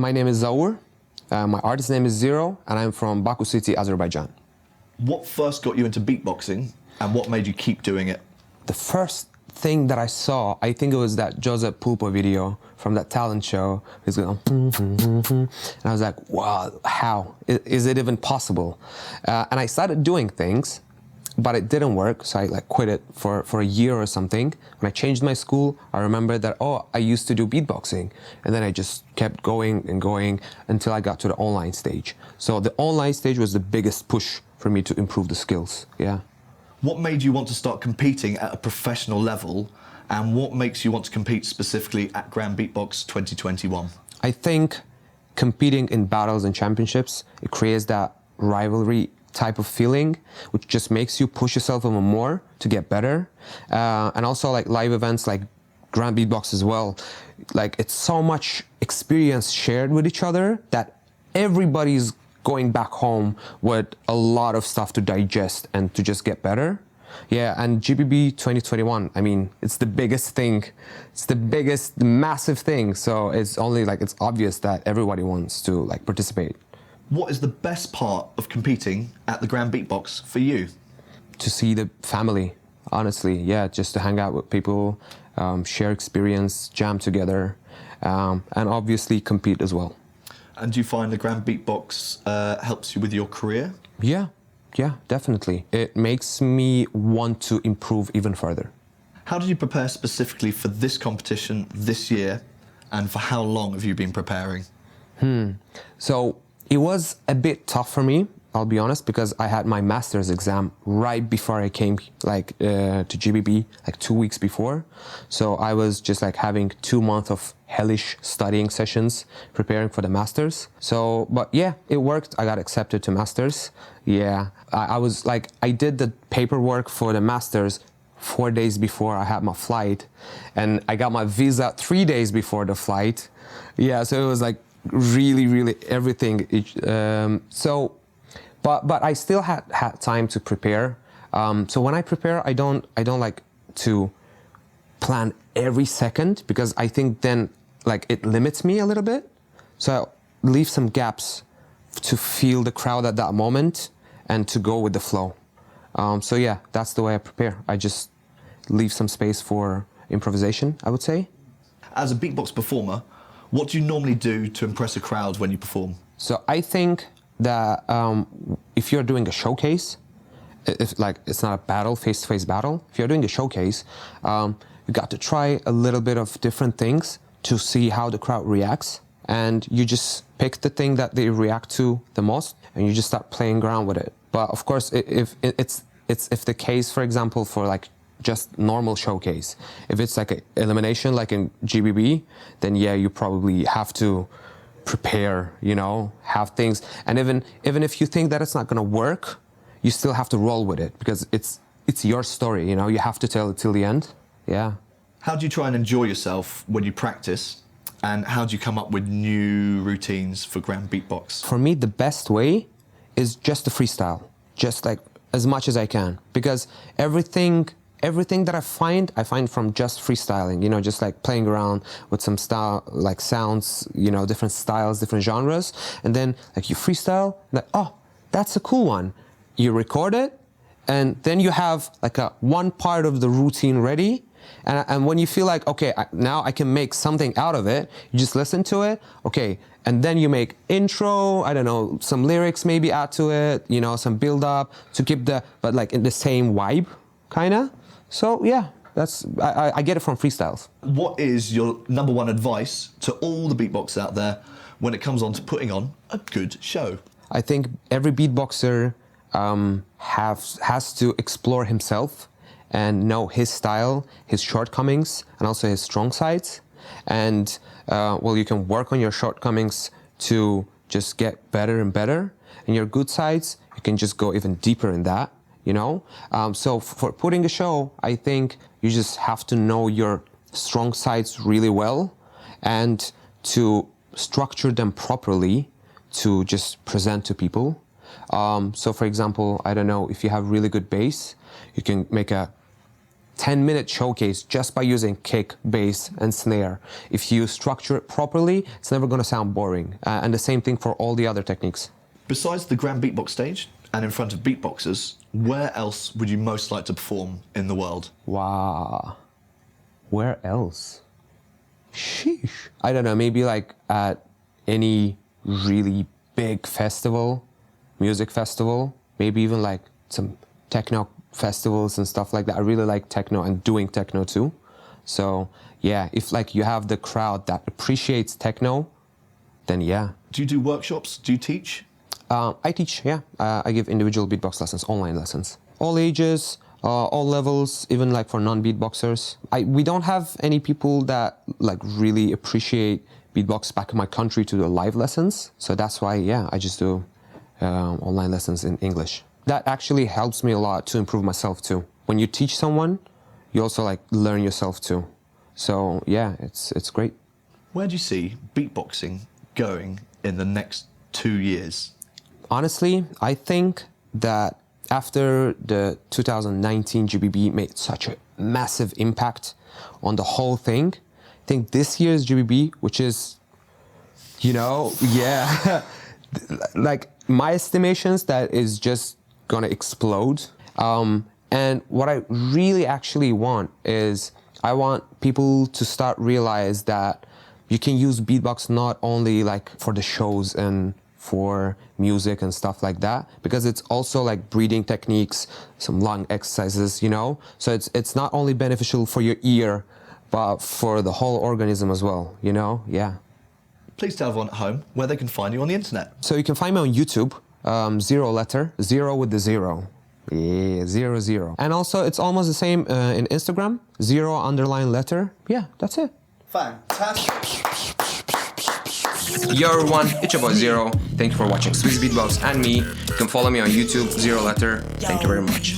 My name is Zer0. My artist name is Zer0, and I'm from Baku City, Azerbaijan. What first got you into beatboxing, and what made you keep doing it? The first thing that I saw, I think it was that Joseph Pulpo video from that talent show. He's going, and I was like, wow, how? Is it even possible? And I started doing things, but it didn't work, so I quit it for a year or something. When I changed my school, I remembered that, oh, I used to do beatboxing. And then I just kept going and going until I got to the online stage. So the online stage was the biggest push for me to improve the skills, yeah. What made you want to start competing at a professional level, and what makes you want to compete specifically at Grand Beatbox 2021? I think competing in battles and championships, it creates that rivalry type of feeling, which just makes you push yourself even more to get better. And also like live events like Grand Beatbox as well, like it's so much experience shared with each other that everybody's going back home with a lot of stuff to digest and to just get better. Yeah, and GBB 2021, I mean, it's the biggest thing. It's the biggest, massive thing. So it's only like, it's obvious that everybody wants to like participate. What is the best part of competing at the Grand Beatbox for you? To see the family, honestly, yeah, just to hang out with people, share experience, jam together, and obviously compete as well. And do you find the Grand Beatbox helps you with your career? Yeah, definitely. It makes me want to improve even further. How did you prepare specifically for this competition this year, and for how long have you been preparing? So it was a bit tough for me, I'll be honest, because I had my master's exam right before I came to GBB, like 2 weeks before. So I was just like having 2 months of hellish studying sessions, preparing for the masters. So, but yeah, it worked. I got accepted to masters. Yeah, I was like, I did the paperwork for the masters 4 days before I had my flight, and I got my visa 3 days before the flight. Yeah, so it was like really everything. But I still had time to prepare. So when I prepare, I don't like to plan every second, because I think then like it limits me a little bit. So I leave some gaps to feel the crowd at that moment and to go with the flow. So yeah, that's the way I prepare. I just leave some space for improvisation, I would say. As a beatbox performer, what do you normally do to impress a crowd when you perform? So I think that if you're doing a showcase, if like it's not a battle, face-to-face battle, if you're doing a showcase, you got to try a little bit of different things to see how the crowd reacts, and you just pick the thing that they react to the most, and you just start playing around with it. But of course, if the case, for example, for like just normal showcase, if it's like an elimination like in GBB, then yeah, you probably have to prepare, you know, have things, and even if you think that it's not gonna work, you still have to roll with it, because it's your story, you know, you have to tell it till the end. Yeah. How do you try and enjoy yourself when you practice, and how do you come up with new routines for Grand Beatbox? For me, the best way is just to freestyle, just like as much as I can, because everything that I find from just freestyling, you know, just like playing around with some style, like sounds, you know, different styles, different genres, and then like you freestyle, like, oh, that's a cool one. You record it, and then you have like one part of the routine ready, and when you feel like, okay, now I can make something out of it, you just listen to it, okay, and then you make intro, I don't know, some lyrics maybe add to it, you know, some build up to keep but like in the same vibe, kinda. So yeah, I get it from freestyles. What is your #1 advice to all the beatboxers out there when it comes on to putting on a good show? I think every beatboxer has to explore himself and know his style, his shortcomings, and also his strong sides. And well, you can work on your shortcomings to just get better and better. And your good sides, you can just go even deeper in that. You know, so for putting a show, I think you just have to know your strong sides really well, and to structure them properly to just present to people. So for example, I don't know, if you have really good bass, you can make a 10-minute showcase just by using kick, bass, and snare. If you structure it properly, it's never going to sound boring. And the same thing for all the other techniques. Besides the Grand Beatbox stage and in front of beatboxers, where else would you most like to perform in the world? Wow. Where else? Sheesh. I don't know, maybe like at any really big festival, music festival, maybe even like some techno festivals and stuff like that. I really like techno and doing techno too. So yeah, if like you have the crowd that appreciates techno, then yeah. Do you do workshops? Do you teach? I teach, yeah. I give individual beatbox lessons, online lessons. All ages, all levels, even like for non-beatboxers. We don't have any people that like really appreciate beatbox back in my country to do live lessons. So that's why, yeah, I just do online lessons in English. That actually helps me a lot to improve myself too. When you teach someone, you also like learn yourself too. So yeah, it's great. Where do you see beatboxing going in the next 2 years? Honestly, I think that after the 2019 GBB made such a massive impact on the whole thing, I think this year's GBB, which is, you know, yeah, like my estimations, that is just gonna explode. And what I really actually want is I want people to start realize that you can use beatbox not only like for the shows and for music and stuff like that, because it's also like breathing techniques, some lung exercises, you know? So it's not only beneficial for your ear, but for the whole organism as well, you know? Yeah. Please tell everyone at home where they can find you on the internet. So you can find me on YouTube, Zer0 letter, 0 with the 0. Yeah, 00. And also it's almost the same in Instagram, 0_letter. Yeah, that's it. Fantastic. Yo everyone, it's your boy Zer0. Thank you for watching Swissbeatbox and me. You can follow me on YouTube, 0 letter. Thank you very much.